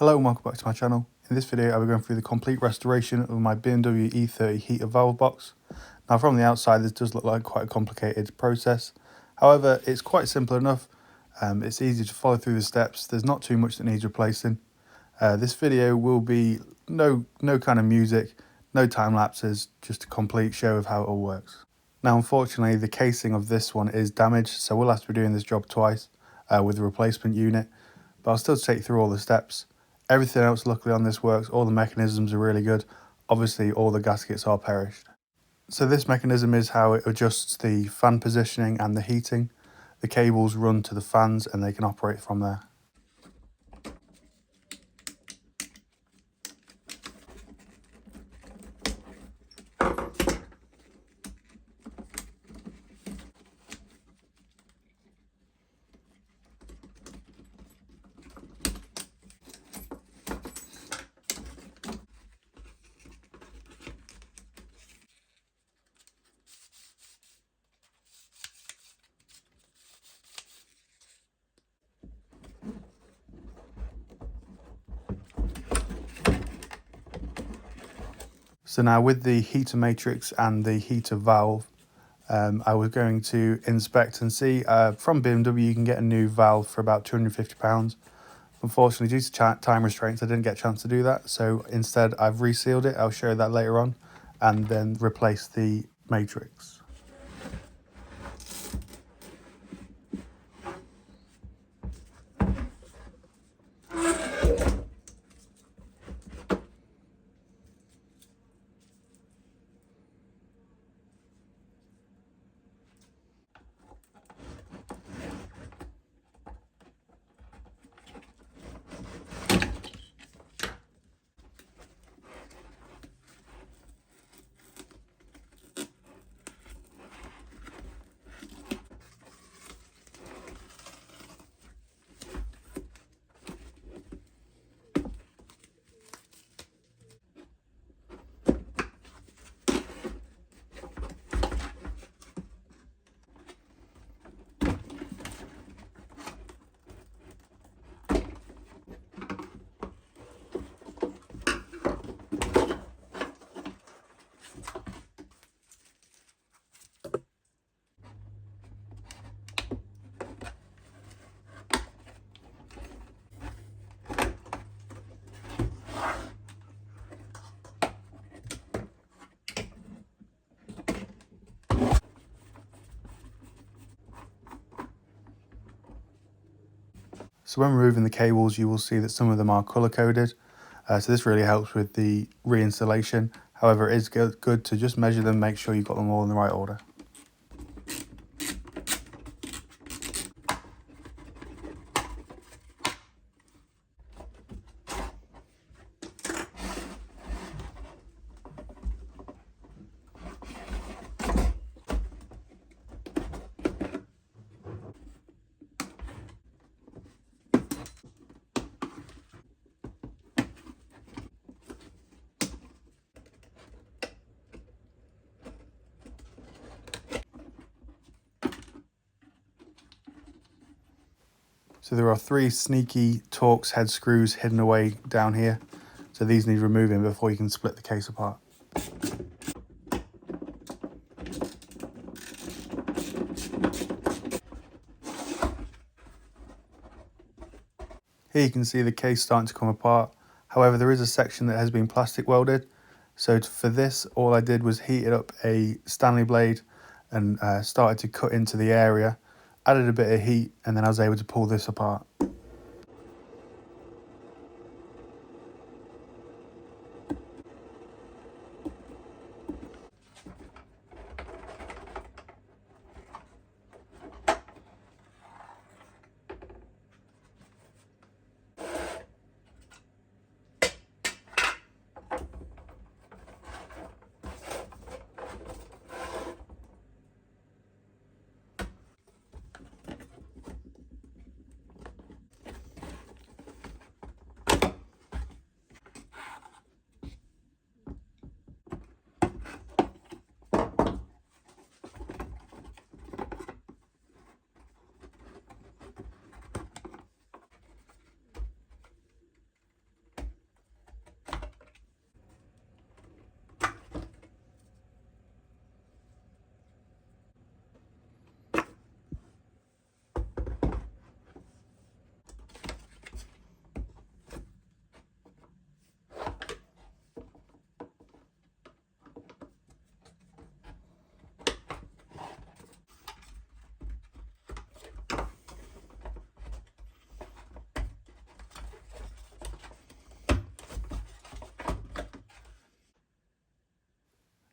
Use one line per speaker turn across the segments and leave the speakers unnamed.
Hello and welcome back to my channel. In this video I'll be going through the complete restoration of my BMW E30 heater valve box. Now from the outside this does look like quite a complicated process, however it's quite simple enough. It's easy to follow through the steps, there's not too much that needs replacing. This video will be no kind of music, no time lapses, just a complete show of how it all works. Now unfortunately the casing of this one is damaged, so we'll have to be doing this job twice with the replacement unit, but I'll still take you through all the steps. Everything else luckily on this works, all the mechanisms are really good. Obviously all the gaskets are perished. So this mechanism is how it adjusts the fan positioning and the heating. The cables run to the fans and they can operate from there. So now with the heater matrix and the heater valve, I was going to inspect and see. From BMW you can get a new valve for about £250. Unfortunately due to time restraints I didn't get a chance to do that, so instead I've resealed it. I'll show you that later on, and then replace the matrix. So when removing the cables you will see that some of them are colour coded, so this really helps with the reinstallation. However, it is good to just measure them, make sure you've got them all in the right order. So there are 3 sneaky Torx head screws hidden away down here. So these need removing before you can split the case apart. Here you can see the case starting to come apart. However, there is a section that has been plastic welded. So for this, all I did was heated up a Stanley blade and started to cut into the area. Added a bit of heat and then I was able to pull this apart.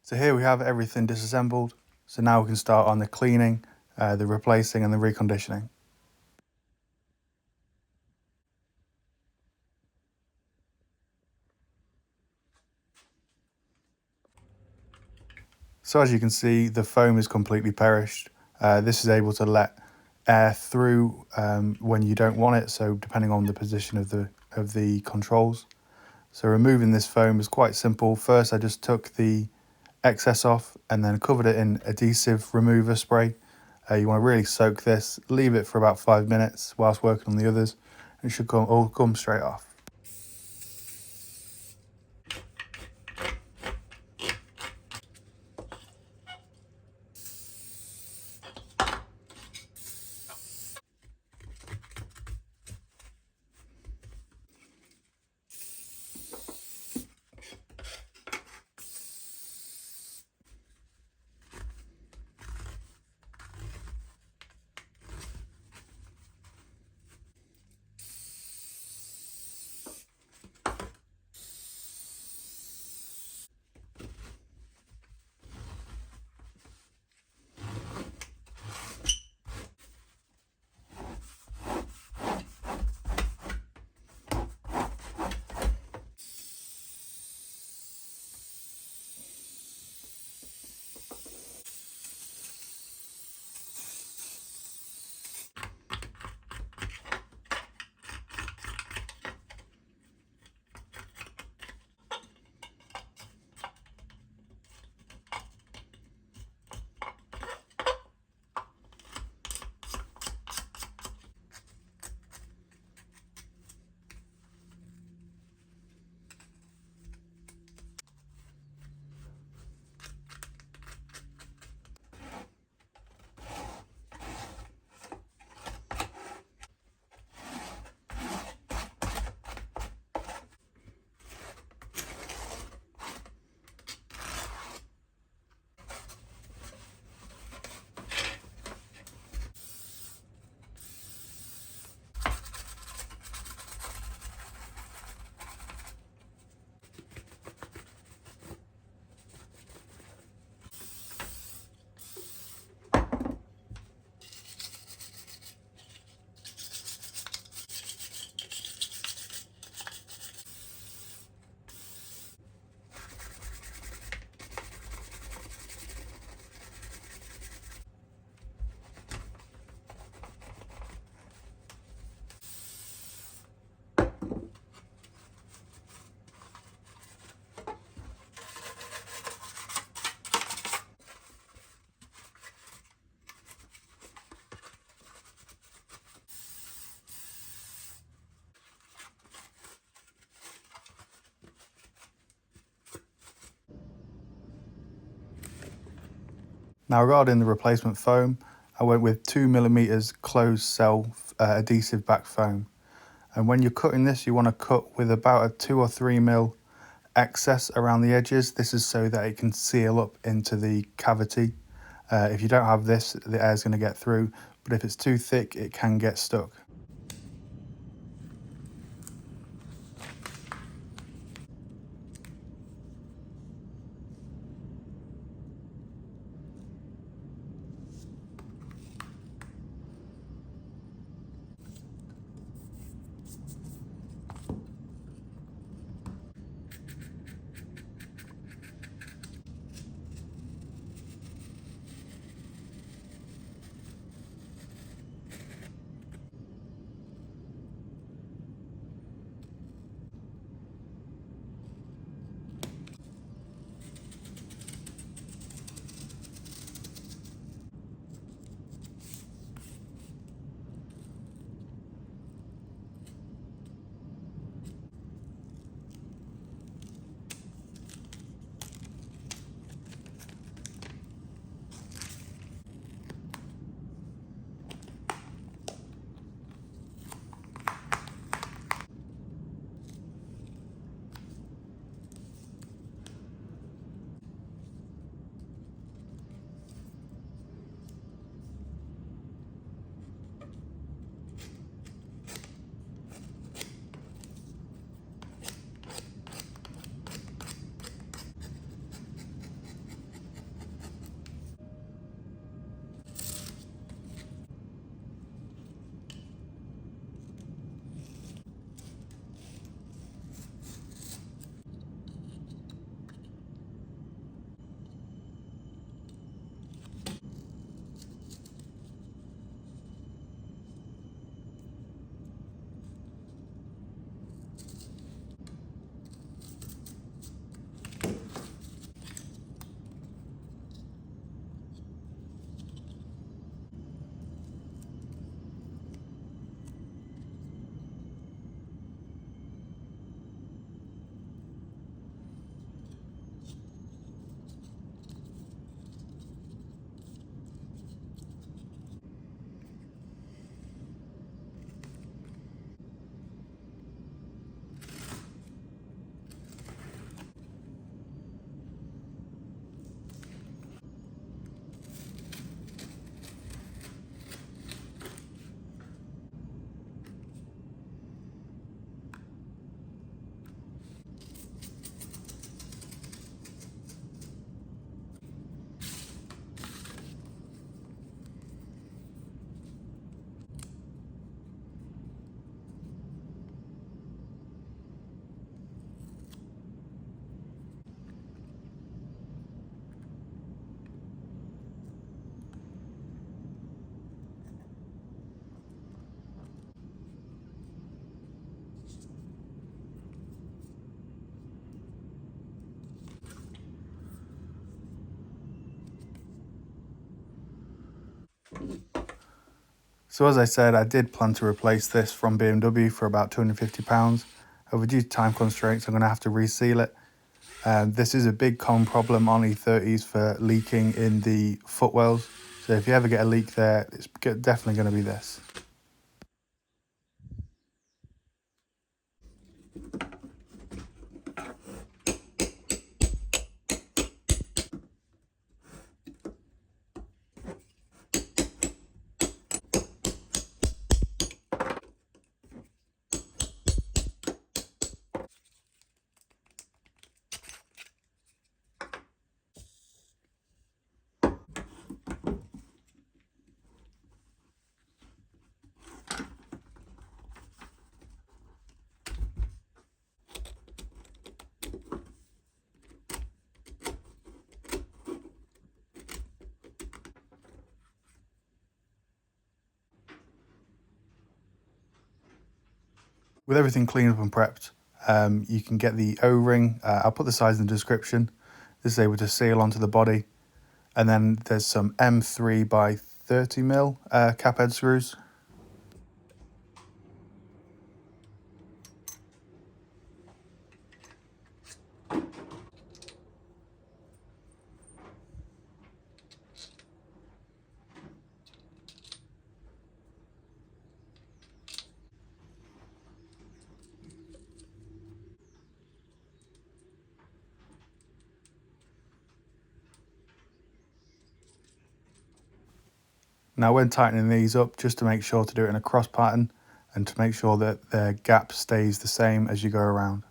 So here we have everything disassembled. So now we can start on the cleaning, the replacing and the reconditioning. So as you can see, the foam is completely perished. This is able to let air through when you don't want it, so depending on the position of the controls. So removing this foam is quite simple. First I just took the excess off and then covered it in adhesive remover spray. You want to really soak this, leave it for about 5 minutes whilst working on the others. It should all come straight off. Now regarding the replacement foam, I went with 2mm closed cell adhesive back foam. And when you're cutting this, you want to cut with about a 2 or 3mm excess around the edges. This is so that it can seal up into the cavity. If you don't have this, the air is going to get through, but if it's too thick, it can get stuck. So as I said, I did plan to replace this from BMW for about £250. However, due to time constraints, I'm going to have to reseal it. This is a big common problem on E30s for leaking in the footwells. So if you ever get a leak there, it's definitely going to be this. With everything cleaned up and prepped, you can get the O-ring. I'll put the size in the description. This is able to seal onto the body. And then there's some M3 by 30mm cap head screws. Now when tightening these up, just to make sure to do it in a cross pattern and to make sure that the gap stays the same as you go around.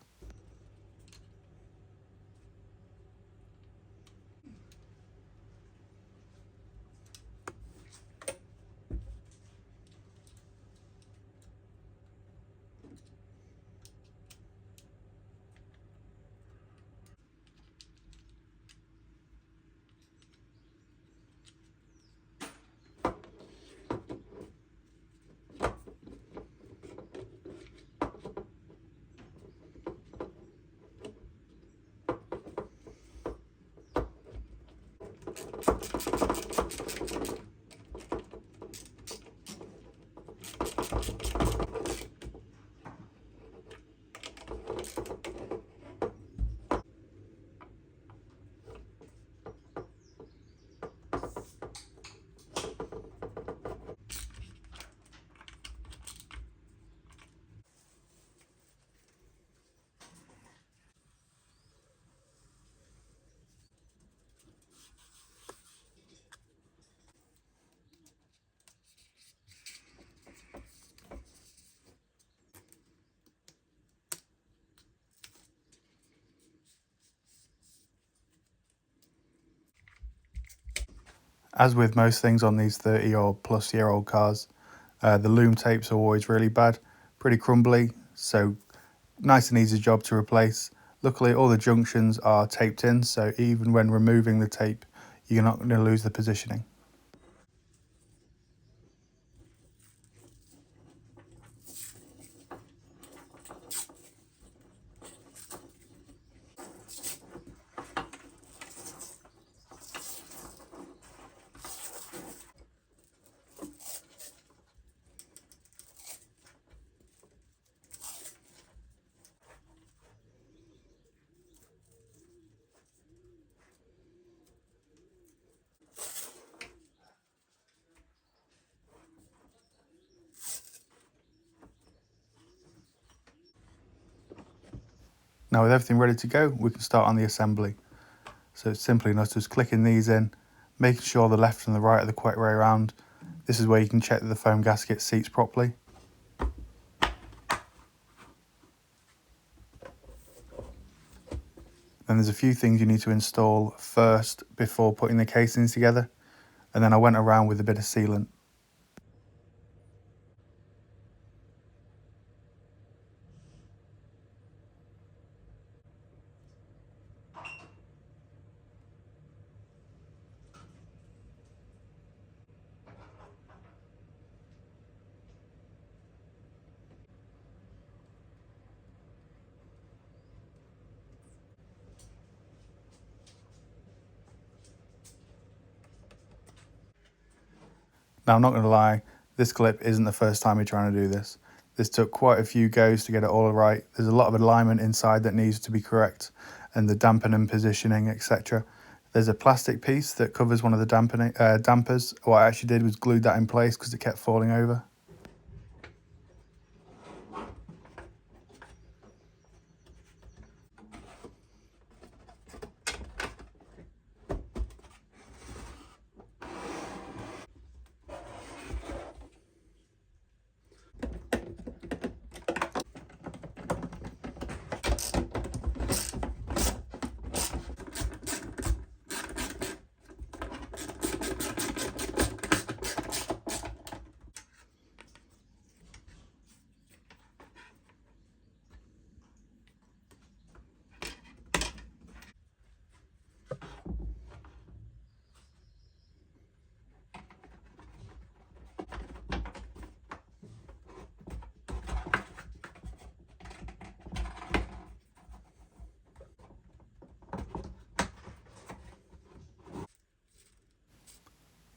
As with most things on these 30 or plus year old cars, the Loom tapes are always really bad, pretty crumbly, so nice and easy job to replace. Luckily all the junctions are taped in, so even when removing the tape, you're not going to lose the positioning. Now with everything ready to go, we can start on the assembly. So it's simply enough just clicking these in, making sure the left and the right are the correct way around. This is where you can check that the foam gasket seats properly. Then there's a few things you need to install first before putting the casings together. And then I went around with a bit of sealant. Now I'm not going to lie, this clip isn't the first time we're trying to do this. This took quite a few goes to get it all right. There's a lot of alignment inside that needs to be correct, and the dampening positioning, etc. There's a plastic piece that covers one of the dampers. What I actually did was glued that in place because it kept falling over.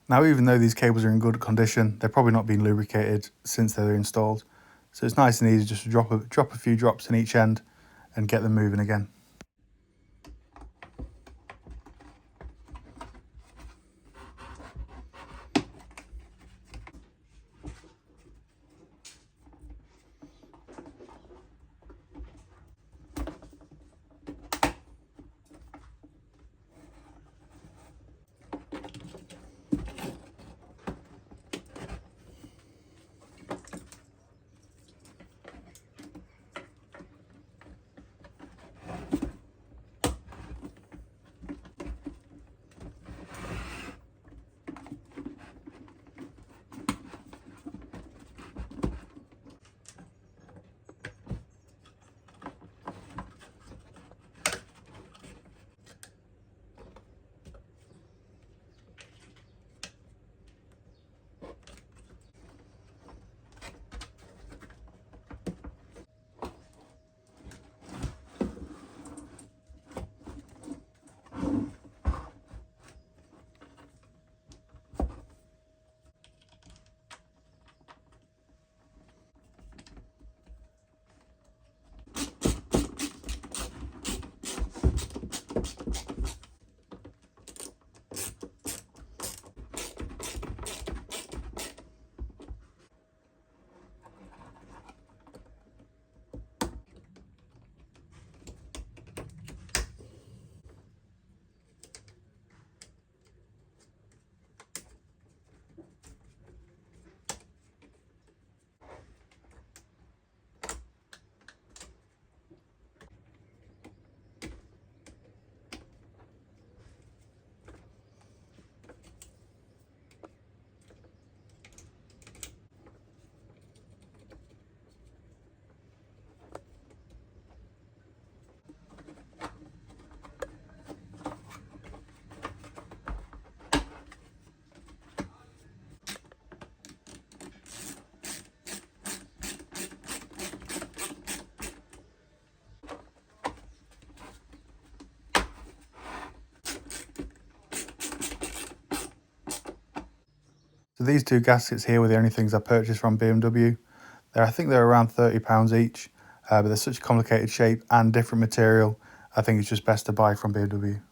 Now, even though these cables are in good condition, they're probably not been lubricated since they were installed. So it's nice and easy just to drop a few drops in each end and get them moving again. So these two gaskets here were the only things I purchased from BMW. I think they're around £30 each, but they're such a complicated shape and different material. I think it's just best to buy from BMW.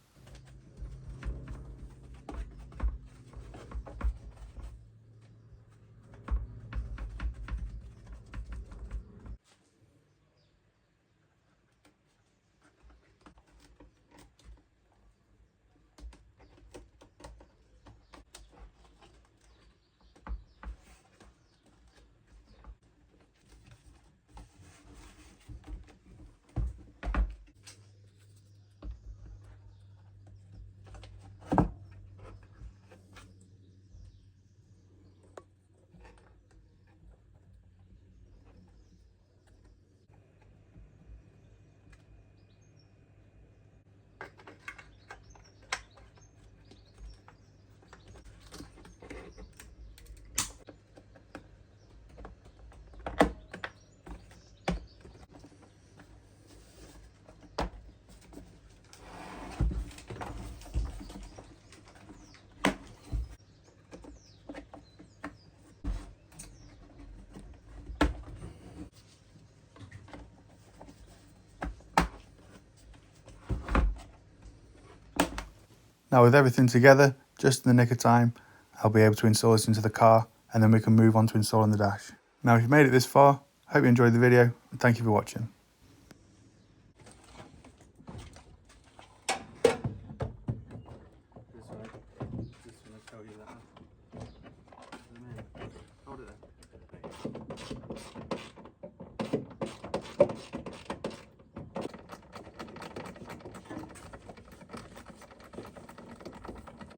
Now with everything together, just in the nick of time, I'll be able to install this into the car, and then we can move on to installing the dash. Now if you've made it this far, I hope you enjoyed the video, and thank you for watching.